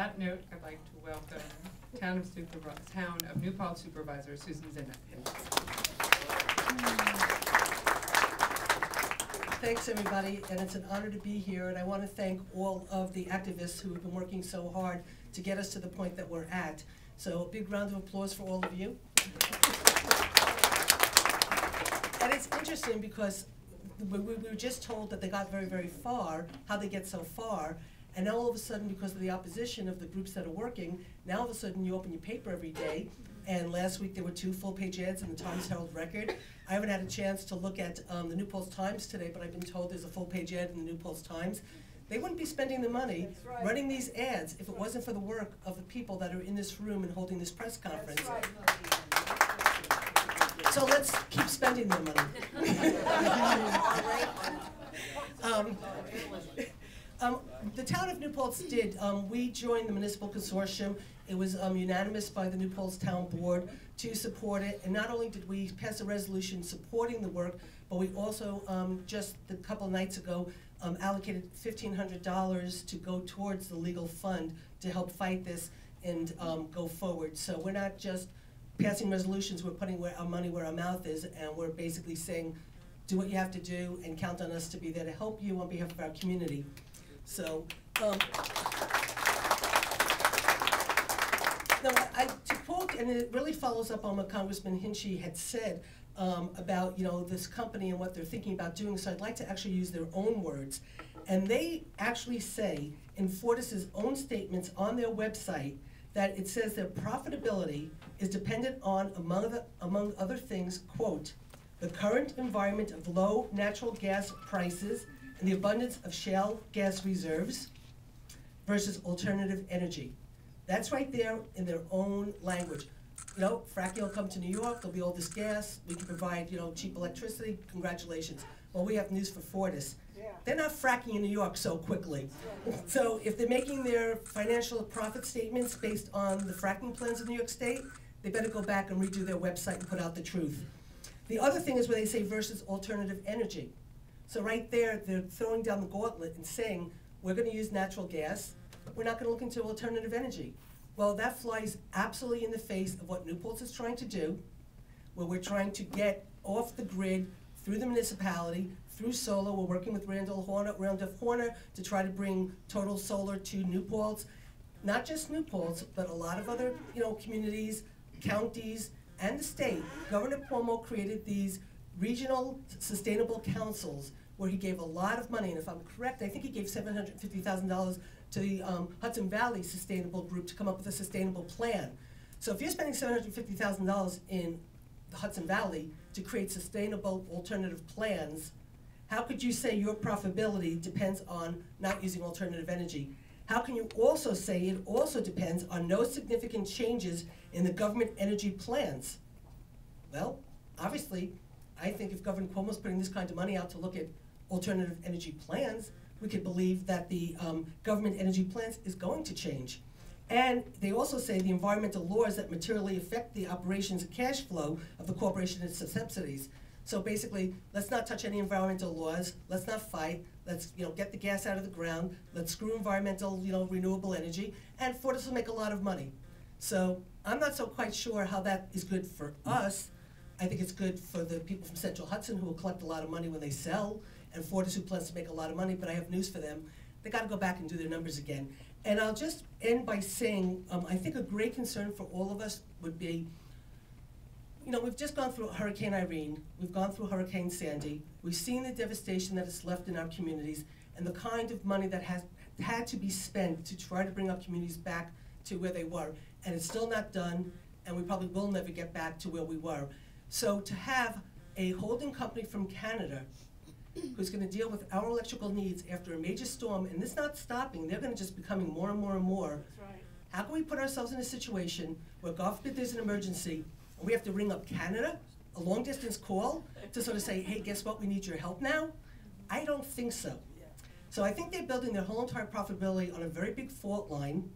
that note, I'd like to welcome Town of New Paltz Supervisor Susan Zinnett. Thanks, everybody, and it's an honor to be here, and I want to thank all of the activists who have been working so hard to get us to the point that we're at. So a big round of applause for all of you. And it's interesting because we were just told that they got very, very far, how they get so far, and now all of a sudden, because of the opposition of the groups that are working, now all of a sudden you open your paper every day, and last week there were 2 full-page ads in the Times Herald Record. I haven't had a chance to look at the New Paltz Times today, but I've been told there's a full-page ad in the New Paltz Times. They wouldn't be spending the money running these ads if it wasn't for the work of the people that are in this room and holding this press conference. So let's keep spending their money. The town of New Paltz did. We joined the municipal consortium. It was unanimous by the New Paltz Town Board to support it. And not only did we pass a resolution supporting the work, but we also, just a couple of nights ago, allocated $1,500 to go towards the legal fund to help fight this and go forward. So we're not just passing resolutions, we're putting our money where our mouth is, and we're basically saying, do what you have to do and count on us to be there to help you on behalf of our community. So, to quote, and it really follows up on what Congressman Hinchey had said about this company and what they're thinking about doing, so I'd like to actually use their own words. And they actually say in Fortis's own statements on their website that it says their profitability is dependent on, among other things, quote, the current environment of low natural gas prices and the abundance of shale gas reserves versus alternative energy. That's right there in their own language. Fracking will come to New York, there'll be all this gas, we can provide, cheap electricity, congratulations. Well, we have news for Fortis. They're not fracking in New York so quickly. So if they're making their financial profit statements based on the fracking plans of New York State, they better go back and redo their website and put out the truth. The other thing is where they say versus alternative energy. So right there, they're throwing down the gauntlet and saying, we're gonna use natural gas, we're not gonna look into alternative energy. Well, that flies absolutely in the face of what New Paltz is trying to do, where we're trying to get off the grid through the municipality, through solar. We're working with Randolph Horner to try to bring total solar to New Paltz. Not just New Paltz, but a lot of other communities, counties, and the state. Governor Cuomo created these regional sustainable councils where he gave a lot of money, and if I'm correct, I think he gave $750,000 to the Hudson Valley Sustainable Group to come up with a sustainable plan. So if you're spending $750,000 in the Hudson Valley to create sustainable alternative plans, how could you say your profitability depends on not using alternative energy? How can you also say it also depends on no significant changes in the government energy plans? Well, obviously, I think if Governor Cuomo's putting this kind of money out to look at alternative energy plans, we could believe that the government energy plans is going to change. And they also say the environmental laws that materially affect the operations and cash flow of the corporation and its subsidies. So basically, let's not touch any environmental laws, let's not fight, let's get the gas out of the ground, let's screw environmental, renewable energy, and Fortis will make a lot of money. So I'm not so quite sure how that is good for us. I think it's good for the people from Central Hudson who will collect a lot of money when they sell, and Fortis who plans to make a lot of money, but I have news for them. They gotta go back and do their numbers again. And I'll just end by saying, I think a great concern for all of us would be, we've just gone through Hurricane Irene, we've gone through Hurricane Sandy, we've seen the devastation that is left in our communities, and the kind of money that has had to be spent to try to bring our communities back to where they were. And it's still not done, and we probably will never get back to where we were. So to have a holding company from Canada who's going to deal with our electrical needs after a major storm, and this not stopping, they're going to just becoming more and more and more. That's right. How can we put ourselves in a situation where, God forbid there's an emergency, and we have to ring up Canada, a long distance call, to sort of say, hey, guess what, we need your help now? I don't think so. So I think they're building their whole entire profitability on a very big fault line,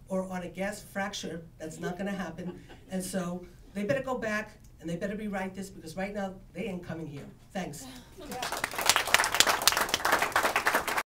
or on a gas fracture. That's not going to happen. And so they better go back, and they better rewrite this, because right now, they ain't coming here. Thanks. Yeah.